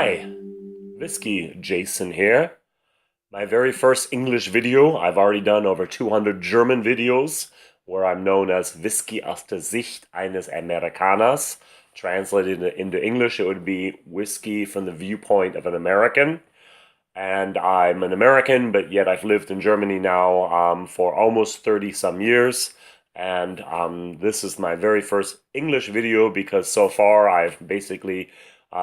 Hi, WhiskyJason here. My very first English video. I've already done over 200 German videos where I'm known as Whisky aus der Sicht eines Amerikaners. Translated into English, it would be whiskey from the viewpoint of an American. And I'm an American, but yet I've lived in Germany now for almost 30 some years. And this is my very first English video because so far I've basically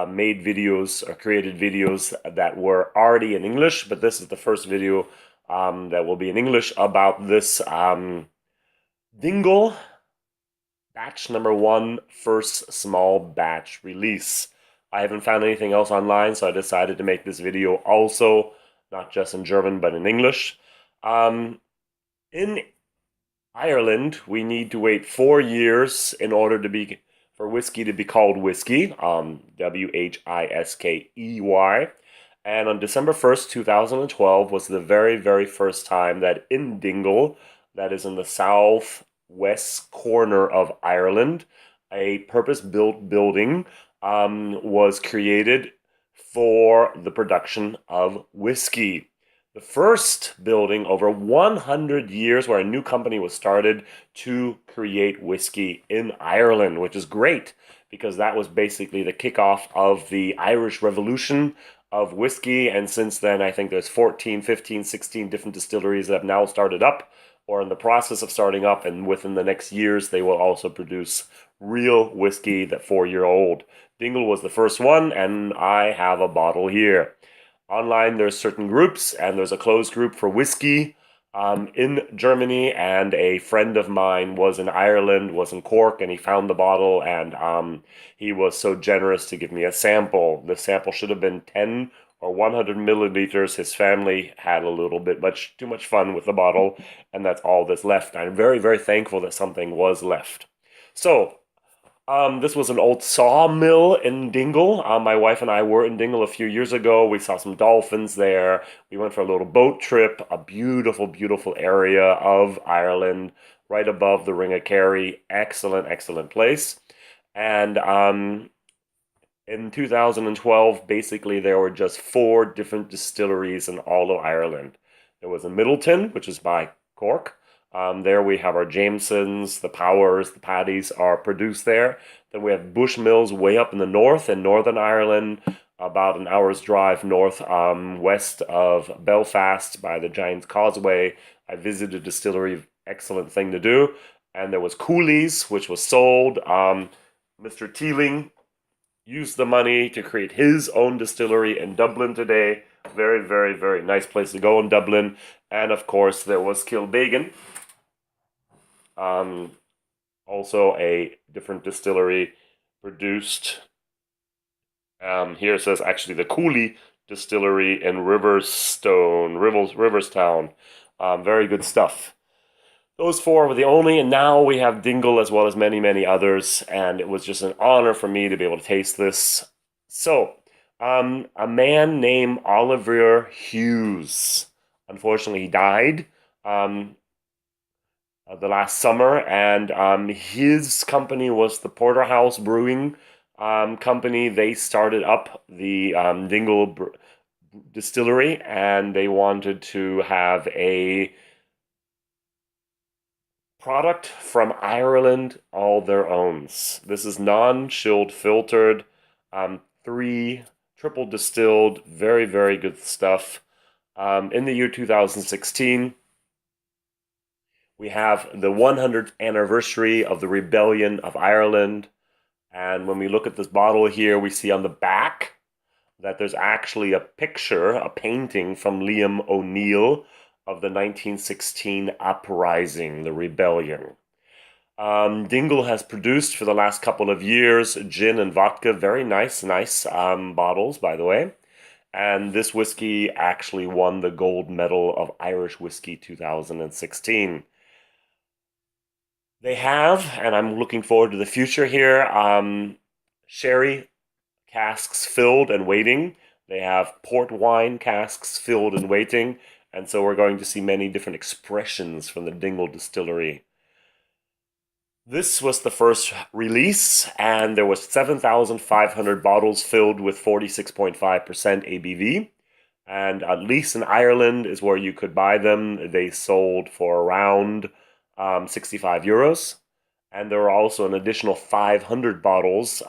made videos or created videos that were already in English, but this is the first video that will be in English about this Dingle batch number 1 first small batch release. I haven't found anything else online, so I decided to make this video also, not just in German, but in English. In Ireland, we need to wait 4 years in order for whiskey to be called whiskey, Whiskey. And on December 1st, 2012 was the very, very first time that in Dingle, that is in the southwest corner of Ireland, a purpose-built building was created for the production of whiskey. The first building over 100 years where a new company was started to create whiskey in Ireland, which is great because that was basically the kickoff of the Irish Revolution of whiskey. And since then, I think there's 14, 15, 16 different distilleries that have now started up or in the process of starting up. And within the next years, they will also produce real whiskey that 4-year-old. Dingle was the first one, and I have a bottle here. Online, there's certain groups, and there's a closed group for whiskey in Germany, and a friend of mine was in Ireland, was in Cork, and he found the bottle, and he was so generous to give me a sample. The sample should have been 10 or 100 milliliters. His family had a little bit too much fun with the bottle, and that's all that's left. I'm very, very thankful that something was left. So, this was an old sawmill in Dingle. My wife and I were in Dingle a few years ago. We saw some dolphins there. We went for a little boat trip, a beautiful, beautiful area of Ireland, right above the Ring of Kerry. Excellent, excellent place. And in 2012, basically, there were just 4 different distilleries in all of Ireland. There was in Middleton, which is by Cork. There we have our Jamesons, the Powers, the Paddies are produced there. Then we have Bushmills way up in the north in Northern Ireland, about an hour's drive north west of Belfast by the Giant's Causeway. I visited a distillery, excellent thing to do. And there was Cooley's, which was sold. Mr. Teeling used the money to create his own distillery in Dublin today. Very, very, very nice place to go in Dublin. And of course, there was Kilbeggan. Also a different distillery produced. Here it says actually the Cooley Distillery in Riverstown. Very good stuff. Those 4 were the only, and now we have Dingle as well as many, many others, and it was just an honor for me to be able to taste this. So, a man named Oliver Hughes, unfortunately he died the last summer, and his company was the Porterhouse Brewing Company. They started up the Dingle Distillery, and they wanted to have a product from Ireland all their own. This is non-chilled filtered, 3 triple distilled, very, very good stuff. In the year 2016, we have the 100th anniversary of the Rebellion of Ireland. And when we look at this bottle here, we see on the back that there's actually a picture, a painting from Liam O'Neill of the 1916 uprising, the rebellion. Dingle has produced for the last couple of years gin and vodka. Very nice bottles, by the way. And this whiskey actually won the gold medal of Irish Whiskey 2016. They have, and I'm looking forward to the future here, sherry casks filled and waiting. They have port wine casks filled and waiting. And so we're going to see many different expressions from the Dingle Distillery. This was the first release, and there was 7,500 bottles filled with 46.5% ABV. And at least in Ireland is where you could buy them. They sold for around 65 euros. And there were also an additional 500 bottles,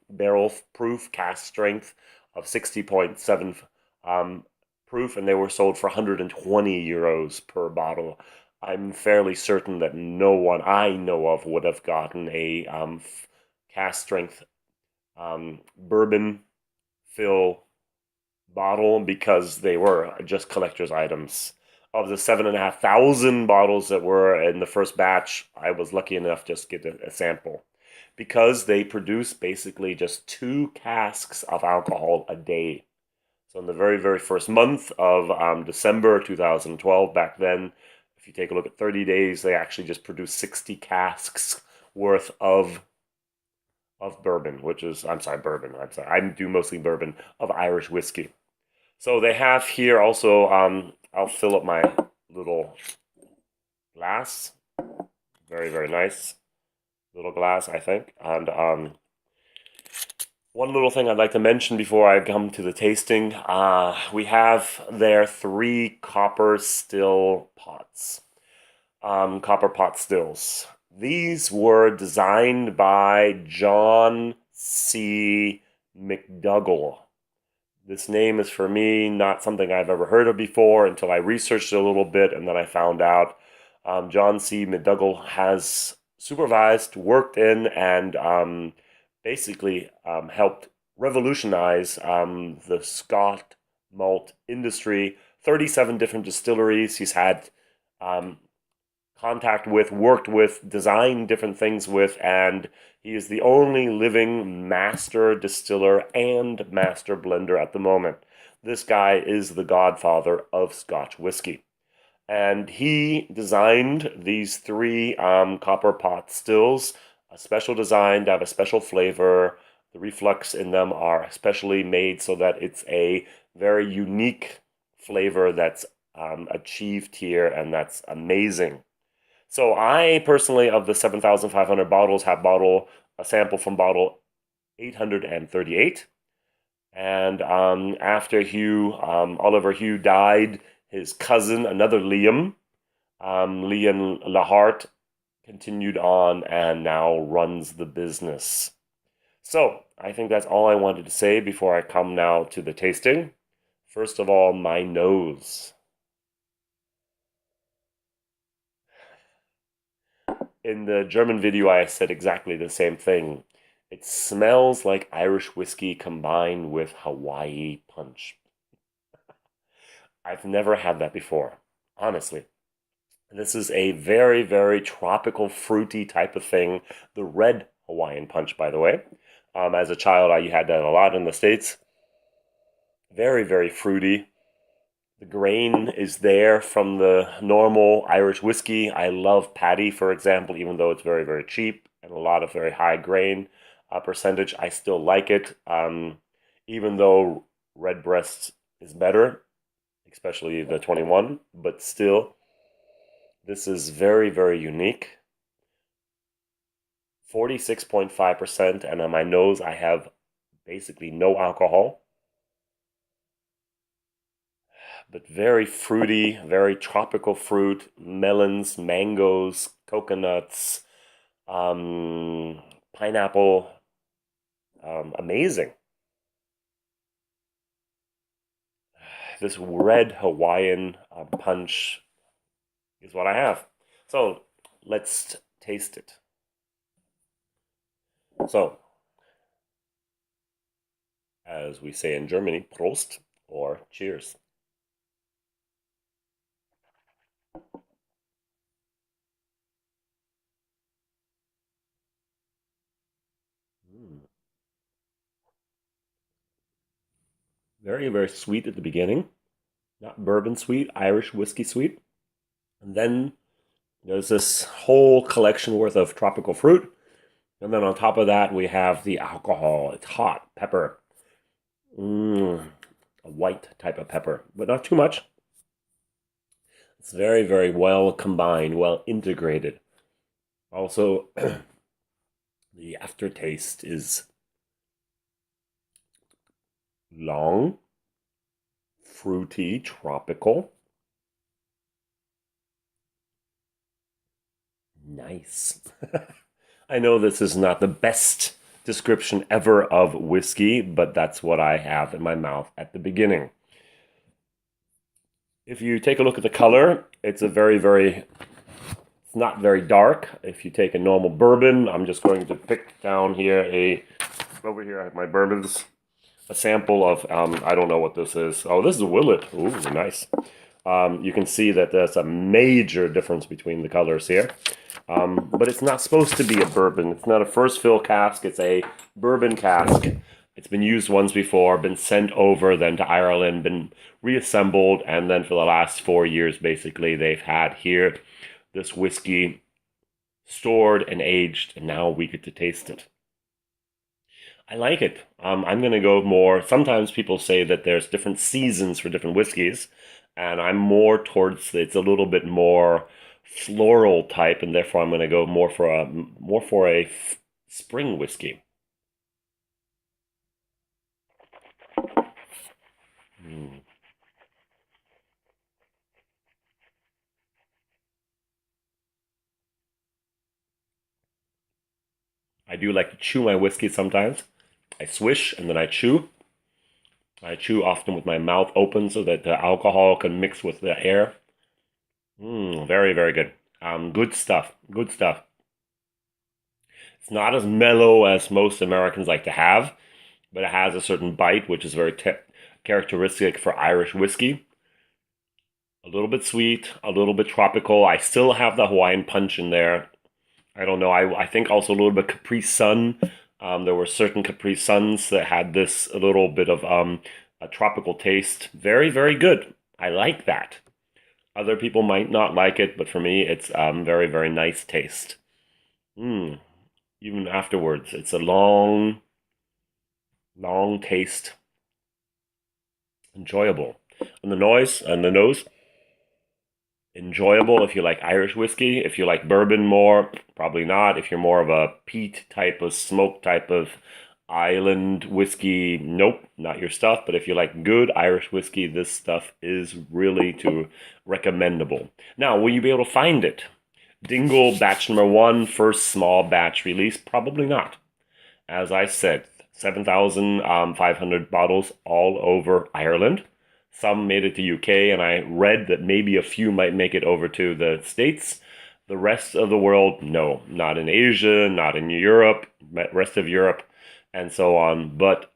barrel proof, cask strength of 60.7 proof, and they were sold for 120 euros per bottle. I'm fairly certain that no one I know of would have gotten a cask strength bourbon fill bottle because they were just collector's items. Of the 7,500 bottles that were in the first batch, I was lucky enough just to get a sample because they produce basically just 2 casks of alcohol a day. So in the very, very first month of December 2012, back then, if you take a look at 30 days, they actually just produced 60 casks worth of bourbon, which is, I'm sorry, bourbon. I'm sorry, I do mostly bourbon, of Irish whiskey. So they have here also, I'll fill up my little glass. Very, very nice little glass, I think. And one little thing I'd like to mention before I come to the tasting, we have there 3 copper still pots, copper pot stills. These were designed by John C. McDougall. This name is, for me, not something I've ever heard of before until I researched it a little bit, and then I found out John C. McDougall has supervised, worked in, and basically helped revolutionize the Scotch malt industry. 37 different distilleries he's had contact with, worked with, designed different things with, and he is the only living master distiller and master blender at the moment. This guy is the godfather of Scotch whiskey. And he designed these 3 copper pot stills, a special design to have a special flavor. The reflux in them are specially made so that it's a very unique flavor that's achieved here, and that's amazing. So I personally, of the 7,500 bottles, have a sample from bottle 838. And after Oliver Hugh died, his cousin, another Liam, Liam Lahart, continued on and now runs the business. So I think that's all I wanted to say before I come now to the tasting. First of all, my nose. In the German video, I said exactly the same thing. It smells like Irish whiskey combined with Hawaii punch. I've never had that before, honestly. This is a very, very tropical, fruity type of thing. The red Hawaiian punch, by the way. As a child, I had that a lot in the States. Very, very fruity. The grain is there from the normal Irish whiskey. I love Paddy, for example, even though it's very, very cheap and a lot of very high grain percentage. I still like it, even though Redbreast is better, especially the 21, but still, this is very, very unique. 46.5%, and on my nose, I have basically no alcohol. But very fruity, very tropical fruit, melons, mangoes, coconuts, pineapple, amazing. This red Hawaiian punch is what I have. So let's taste it. So, as we say in Germany, Prost, or cheers. Very, very sweet at the beginning. Not bourbon sweet, Irish whiskey sweet. And then there's this whole collection worth of tropical fruit. And then on top of that, we have the alcohol. It's hot, pepper. A white type of pepper, but not too much. It's very, very well combined, well integrated. Also, the aftertaste is long, fruity, tropical. Nice. I know this is not the best description ever of whiskey, but that's what I have in my mouth at the beginning. If you take a look at the color, it's it's not very dark. If you take a normal bourbon, I'm just going to pick down here over here I have my bourbons, a sample of, I don't know what this is. Oh, this is a Willet. Ooh, nice. You can see that there's a major difference between the colors here. But it's not supposed to be a bourbon. It's not a first fill cask. It's a bourbon cask. It's been used once before, been sent over then to Ireland, been reassembled, and then for the last 4 years, basically, they've had here this whiskey stored and aged, and now we get to taste it. I like it. I'm going to go more. Sometimes people say that there's different seasons for different whiskeys, and I'm more towards it's a little bit more floral type, and therefore I'm going to go more for a spring whiskey. Mm. I do like to chew my whiskey sometimes. I swish and then I chew. I chew often with my mouth open so that the alcohol can mix with the air. Very, very good. Good stuff. Good stuff. It's not as mellow as most Americans like to have, but it has a certain bite, which is very characteristic for Irish whiskey. A little bit sweet, a little bit tropical. I still have the Hawaiian punch in there. I don't know. I think also a little bit Capri Sun. There were certain Capri Suns that had this a little bit of a tropical taste. Very, very good. I like that. Other people might not like it, but for me, it's very, very nice taste. Even afterwards, it's a long, long taste. Enjoyable. And the nose, enjoyable if you like Irish whiskey. If you like bourbon more, probably not. If you're more of a peat type of smoke type of island whiskey, nope, not your stuff. But if you like good Irish whiskey, this stuff is really too recommendable. Now, will you be able to find it? Dingle batch number 1, first small batch release, probably not. As I said, 7,500 bottles all over Ireland. Some made it to UK, and I read that maybe a few might make it over to the States. The rest of the world, no. Not in Asia, not in Europe, rest of Europe, and so on. But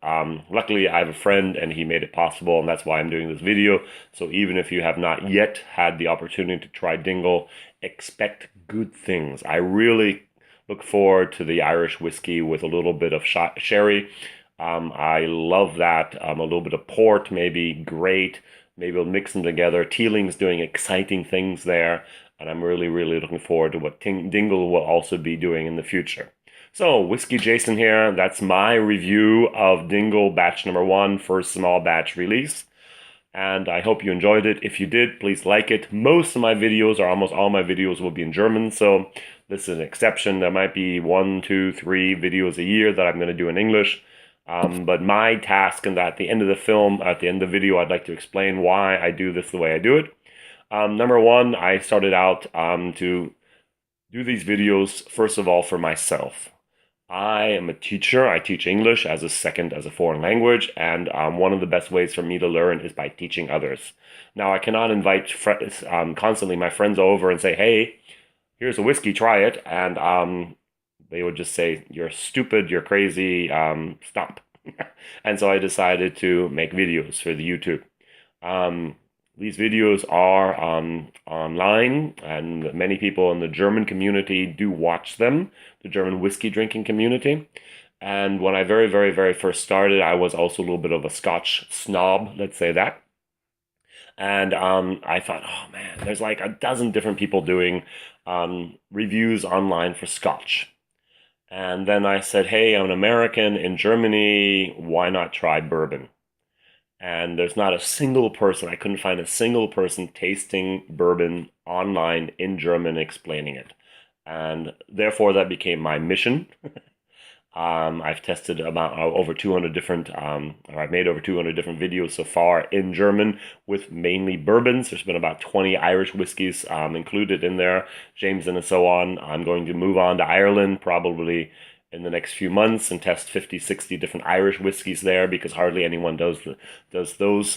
luckily, I have a friend, and he made it possible, and that's why I'm doing this video. So even if you have not yet had the opportunity to try Dingle, expect good things. I really look forward to the Irish whiskey with a little bit of sherry. I love that. A little bit of port, maybe great. Maybe we'll mix them together. Teeling's doing exciting things there, and I'm really, really looking forward to what Dingle will also be doing in the future. So, WhiskyJason here. That's my review of Dingle batch number 1, first small batch release. And I hope you enjoyed it. If you did, please like it. Most of my videos, or almost all my videos, will be in German, so this is an exception. There might be 1, 2, 3 videos a year that I'm going to do in English. But my task, and at the end of the film, at the end of the video, I'd like to explain why I do this the way I do it. Number 1, I started out to do these videos, first of all, for myself. I am a teacher. I teach English as a foreign language, and one of the best ways for me to learn is by teaching others. Now, I cannot invite constantly my friends over and say, hey, here's a whiskey, try it, and they would just say, you're stupid, you're crazy, stop. And so I decided to make videos for the YouTube. These videos are online, and many people in the German community do watch them, the German whiskey drinking community. And when I very, very, very first started, I was also a little bit of a Scotch snob, let's say that. And I thought, oh man, there's like a dozen different people doing reviews online for Scotch. And then I said, hey, I'm an American in Germany, why not try bourbon? And there's not a single person, I couldn't find a single person tasting bourbon online in German explaining it. and therefore that became my mission. I've tested about over 200 different, or I've made over 200 different videos so far in German with mainly bourbons. There's been about 20 Irish whiskeys included in there, Jameson and so on. I'm going to move on to Ireland probably in the next few months and test 50, 60 different Irish whiskeys there, because hardly anyone does those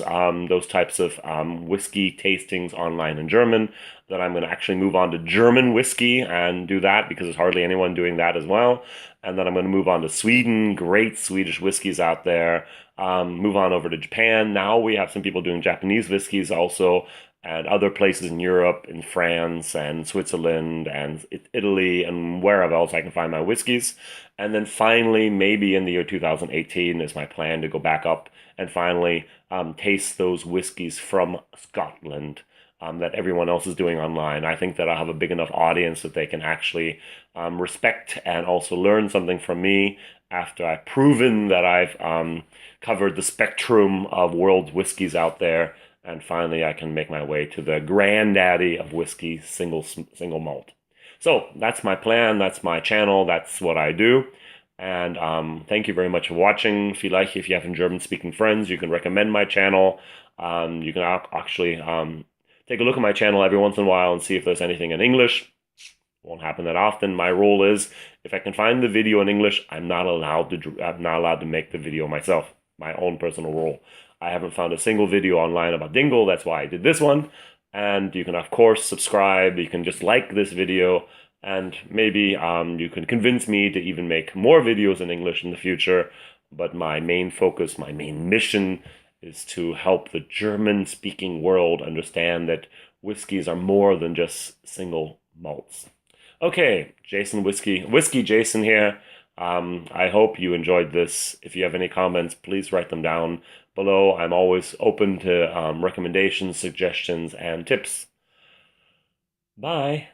types of whiskey tastings online in German. Then I'm going to actually move on to German whiskey and do that, because there's hardly anyone doing that as well. And then I'm going to move on to Sweden, great Swedish whiskeys out there. Move on over to Japan. Now we have some people doing Japanese whiskeys also, and other places in Europe, in France and Switzerland and Italy and wherever else I can find my whiskeys. And then finally, maybe in the year 2018 is my plan to go back up and finally taste those whiskeys from Scotland that everyone else is doing online. I think that I'll have a big enough audience that they can actually respect and also learn something from me after I've proven that I've covered the spectrum of world whiskeys out there. And finally, I can make my way to the granddaddy of whiskey, single malt. So that's my plan. That's my channel. That's what I do. And thank you very much for watching. Vielleicht, if you have German-speaking friends, you can recommend my channel. You can actually take a look at my channel every once in a while and see if there's anything in English. Won't happen that often. My rule is, if I can find the video in English, I'm not allowed to make the video myself. My own personal rule. I haven't found a single video online about Dingle. That's why I did this one. And you can, of course, subscribe. You can just like this video. And maybe you can convince me to even make more videos in English in the future. But my main focus, my main mission is to help the German-speaking world understand that whiskeys are more than just single malts. Okay, WhiskyJason here. I hope you enjoyed this. If you have any comments, please write them down below. I'm always open to recommendations, suggestions, and tips. Bye.